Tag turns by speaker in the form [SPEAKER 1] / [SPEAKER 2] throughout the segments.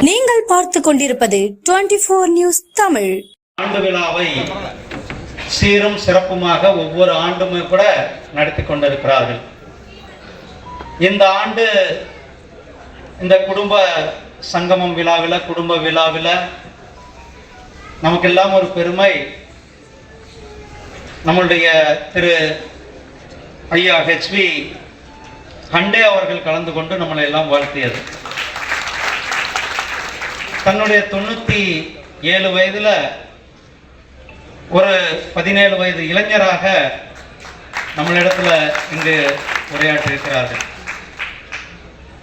[SPEAKER 1] நீங்கள் பார்த்து கொண்டிருப்பது 24 நியூஸ் தமிழ்.
[SPEAKER 2] ஆண்டு விழாவை சீரும் சிறப்புமாக ஒவ்வொரு ஆண்டுமே கூட நடத்தி கொண்டிருக்கிறார்கள். இந்த ஆண்டு இந்த குடும்ப சங்கமம் விழாவில், குடும்ப விழாவில் நமக்கெல்லாம் ஒரு பெருமை. நம்மளுடைய திரு ஐயா ஹெச்வி ஹண்டே அவர்கள் கலந்து கொண்டு நம்மளை எல்லாம் வாழ்த்தியது. தன்னுடைய 97 வயதில் ஒரு 17 வயது இளைஞராக நம்மளிடத்துல இங்கு உரையாற்றிருக்கிறார்கள்.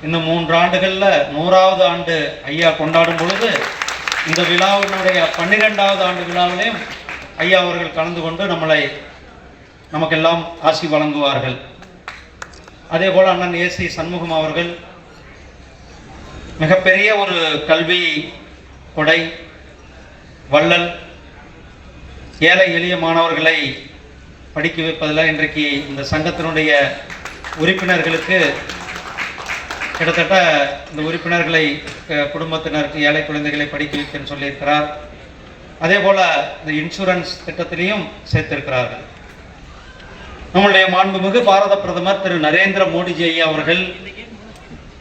[SPEAKER 2] இன்னும் 3 ஆண்டுகளில் 100வது ஆண்டு ஐயா கொண்டாடும் பொழுது இந்த விழாவினுடைய 12வது ஆண்டு விழாவிலையும் ஐயா அவர்கள் கலந்து கொண்டு நமக்கெல்லாம் ஆசி வழங்குவார்கள். அதே போல் அண்ணன் ஏசி சண்முகம் அவர்கள் மிகப்பெரிய ஒரு கல்வி கொடை வள்ளல், ஏழை எளிய மாணவர்களை படிக்க வைப்பதில் இன்றைக்கு இந்த சங்கத்தினுடைய உறுப்பினர்களுக்கு கிட்டத்தட்ட இந்த உறுப்பினர்களை குடும்பத்தினருக்கு ஏழை குழந்தைகளை படிக்க வைக்கன்னு சொல்லியிருக்கிறார். அதே போல் இந்த இன்சூரன்ஸ் திட்டத்திலையும் சேர்த்திருக்கிறார்கள். நம்முடைய மாண்புமிகு பாரத பிரதமர் திரு நரேந்திர மோடிஜி ஐயா அவர்கள்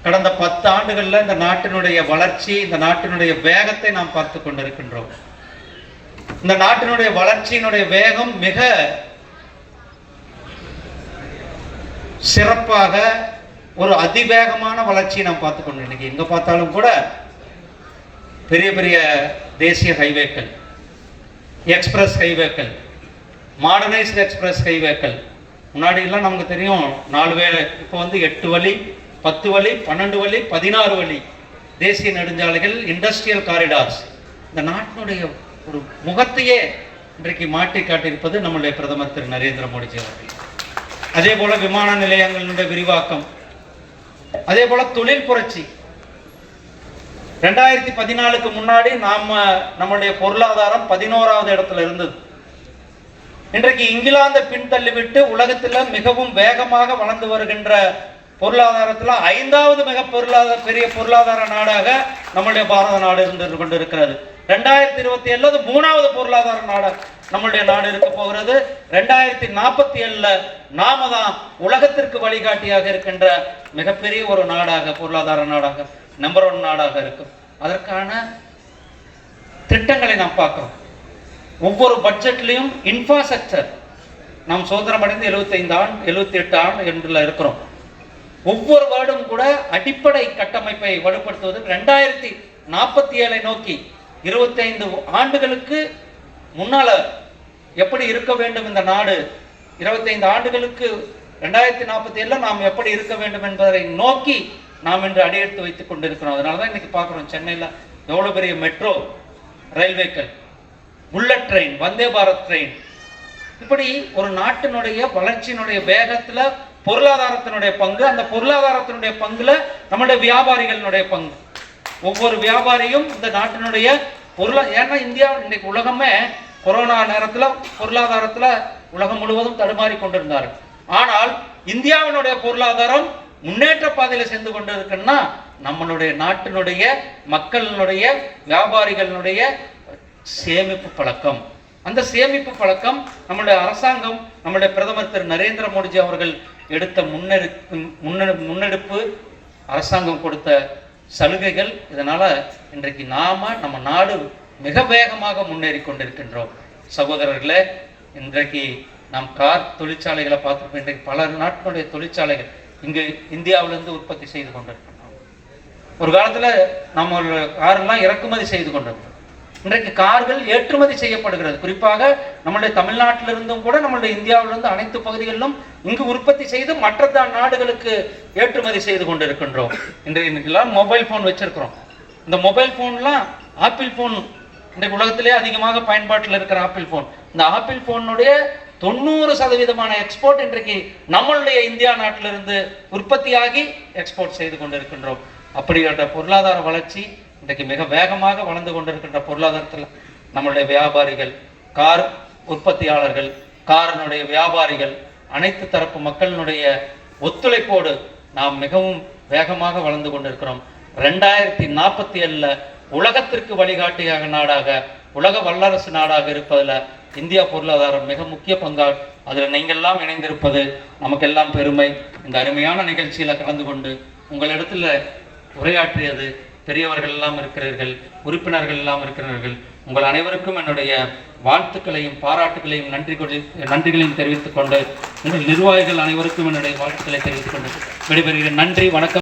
[SPEAKER 2] கடந்த 10 ஆண்டுகளில் இந்த நாட்டினுடைய வளர்ச்சி, இந்த நாட்டினுடைய வேகத்தை நாம் பார்த்து கொண்டிருக்கின்றோம். இந்த நாட்டினுடைய வளர்ச்சியினுடைய வேகம் மிக சிறப்பாக ஒரு அதிவேகமான வளர்ச்சியை நாம் பார்த்து கொண்டு இன்னைக்கு எங்க பார்த்தாலும் கூட பெரிய பெரிய தேசிய ஹைவேக்கள், எக்ஸ்பிரஸ் ஹைவேக்கள், மாடர்னைஸ்டு எக்ஸ்பிரஸ் ஹைவேக்கள். முன்னாடி எல்லாம் நமக்கு தெரியும் 4 வேலை, இப்போ வந்து 8 வழி, 10 வழி, 12 வழி, 16 வழி தேசிய நெடுஞ்சாலைகள், இண்டஸ்ட்ரியல் காரிடார்ஸ். இந்த நாட்டினுடைய ஒரு முகத்தையே இன்றைக்கு மாற்றி காட்டியிருப்பது நம்முடைய பிரதமர் திரு நரேந்திர மோடிஜி அவர்கள். அதே போல விமான நிலையங்களுடைய விரிவாக்கம், அதே போல தொழில் புரட்சி. 2014க்கு முன்னாடி நம்முடைய பொருளாதாரம் 11வது இடத்துல இருந்தது. இன்றைக்கு இங்கிலாந்தை பின்தள்ளிவிட்டு உலகத்தில் மிகவும் வேகமாக வளர்ந்து வருகின்ற பொருளாதாரத்தில் 5வது பெரிய பொருளாதார நாடாக நம்முடைய பாரத நாடு இருந்து கொண்டிருக்கிறது. 2027 3வது பொருளாதார நாடாக நம்முடைய நாடு இருக்க போகிறது. 2047 நாம தான் உலகத்திற்கு வழிகாட்டியாக இருக்கின்ற மிகப்பெரிய ஒரு நாடாக, பொருளாதார நாடாக, நம்பர் 1 நாடாக இருக்கும். அதற்கான திட்டங்களை நாம் பார்க்கிறோம். ஒவ்வொரு பட்ஜெட்லையும் இன்ஃப்ராஸ்ட்ரக்சர் நாம் சுதந்திரம் அடைந்து 78 ஆண்டு என்றுல இருக்கிறோம். ஒவ்வொரு வருடம் கூட அடிப்படை கட்டமைப்பை வலுப்படுத்துவது 2047 நோக்கி 25 ஆண்டுகளுக்கு முன்னால எப்படி இருக்க வேண்டும் இந்த நாடு, 25 ஆண்டுகளுக்கு 2047 நாம் எப்படி இருக்க வேண்டும் என்பதை நோக்கி நாம் இன்று அடியெடுத்து வைத்துக் கொண்டிருக்கிறோம். அதனாலதான் இன்னைக்கு பார்க்கிறோம் சென்னையில் எவ்வளவு பெரிய metro ரயில்வேக்கள், bullet train, Vande Bharat train. இப்படி ஒரு நாட்டினுடைய வளர்ச்சியினுடைய வேகத்துல பொருளாதாரத்தினுடைய பங்கு, அந்த பொருளாதாரத்தினுடைய பங்குல நம்முடைய வியாபாரிகளினுடைய பங்கு. ஒவ்வொரு வியாபாரியும் இந்த நாட்டினுடைய ஏன்னா இந்தியா இன்னைக்கு உலகமே கொரோனா நேரத்துல பொருளாதாரத்துல உலகம் முழுவதும் தடுமாறி கொண்டிருந்தார்கள். ஆனால் இந்தியாவினுடைய பொருளாதாரம் முன்னேற்ற பாதையில சென்று கொண்டிருக்குன்னா நம்மளுடைய நாட்டினுடைய மக்களினுடைய வியாபாரிகளினுடைய சேமிப்பு பழக்கம். அந்த சேமிப்பு பழக்கம் நம்முடைய அரசாங்கம், நம்முடைய பிரதமர் திரு நரேந்திர மோடிஜி அவர்கள் எடுத்த முன்னெடுப்பு, அரசாங்கம் கொடுத்த சலுகைகள். இதனால இன்றைக்கு நம்ம நாடு மிக வேகமாக முன்னேறி கொண்டிருக்கின்றோம். சகோதரர்களே, இன்றைக்கு நாம் கார் தொழிற்சாலைகளை பார்த்துருப்போம். இன்றைக்கு பல நாட்டினுடைய தொழிற்சாலைகள் இங்கு இந்தியாவிலிருந்து உற்பத்தி செய்து கொண்டிருக்கின்றோம். ஒரு காலத்துல நம்ம காரெல்லாம் இறக்குமதி செய்து கொண்டிருந்தோம். இன்றைக்கு கார்கள் ஏற்றுமதி செய்யப்படுகிறது. குறிப்பாக நம்முடைய தமிழ்நாட்டிலிருந்தும் கூட நம்முடைய இந்தியாவிலிருந்து அனைத்து பகுதிகளிலும் இங்கு உற்பத்தி செய்து மற்ற நாடுகளுக்கு ஏற்றுமதி செய்து கொண்டிருக்கின்றோம். இன்றைக்கெல்லாம் மொபைல் போன் வச்சிருக்கிறோம். இந்த மொபைல் போன்லாம் ஆப்பிள் போன் இன்றைக்கு உலகத்திலே அதிகமாக பயன்பாட்டில் இருக்கிற ஆப்பிள் போன். இந்த ஆப்பிள் போனுடைய 90% எக்ஸ்போர்ட் இன்றைக்கு நம்மளுடைய இந்தியா நாட்டிலிருந்து உற்பத்தியாகி எக்ஸ்போர்ட் செய்து கொண்டிருக்கின்றோம். அப்படிப்பட்ட பொருளாதார வளர்ச்சி இன்றைக்கு மிக வேகமாக வளர்ந்து கொண்டிருக்கின்ற பொருளாதாரத்தில் நம்மளுடைய வியாபாரிகள், கார் உற்பத்தியாளர்கள், காரினுடைய வியாபாரிகள், அனைத்து தரப்பு மக்களினுடைய ஒத்துழைப்போடு நாம் மிகவும் வேகமாக வளர்ந்து கொண்டிருக்கிறோம். 2047 உலகத்திற்கு வழிகாட்டியாக நாடாக, உலக வல்லரசு நாடாக இருப்பதில் இந்தியா பொருளாதாரம் மிக முக்கிய பங்காக, அதில் நீங்கள்லாம் இணைந்திருப்பது நமக்கெல்லாம் பெருமை. இந்த அருமையான நிகழ்ச்சியில் கலந்து கொண்டு உங்களிடத்தில் உரையாற்றியது பெரியவர்கள் எல்லாம் இருக்கிறீர்கள், உறுப்பினர்கள் எல்லாம் இருக்கிறார்கள். உங்கள் அனைவருக்கும் என்னுடைய வாழ்த்துக்களையும் பாராட்டுகளையும் நன்றிகளையும் தெரிவித்துக் கொண்டு, உங்கள் நிர்வாகிகள் அனைவருக்கும் என்னுடைய வாழ்த்துக்களை தெரிவித்துக் கொண்டு விடைபெறுகிறேன். நன்றி, வணக்கம்.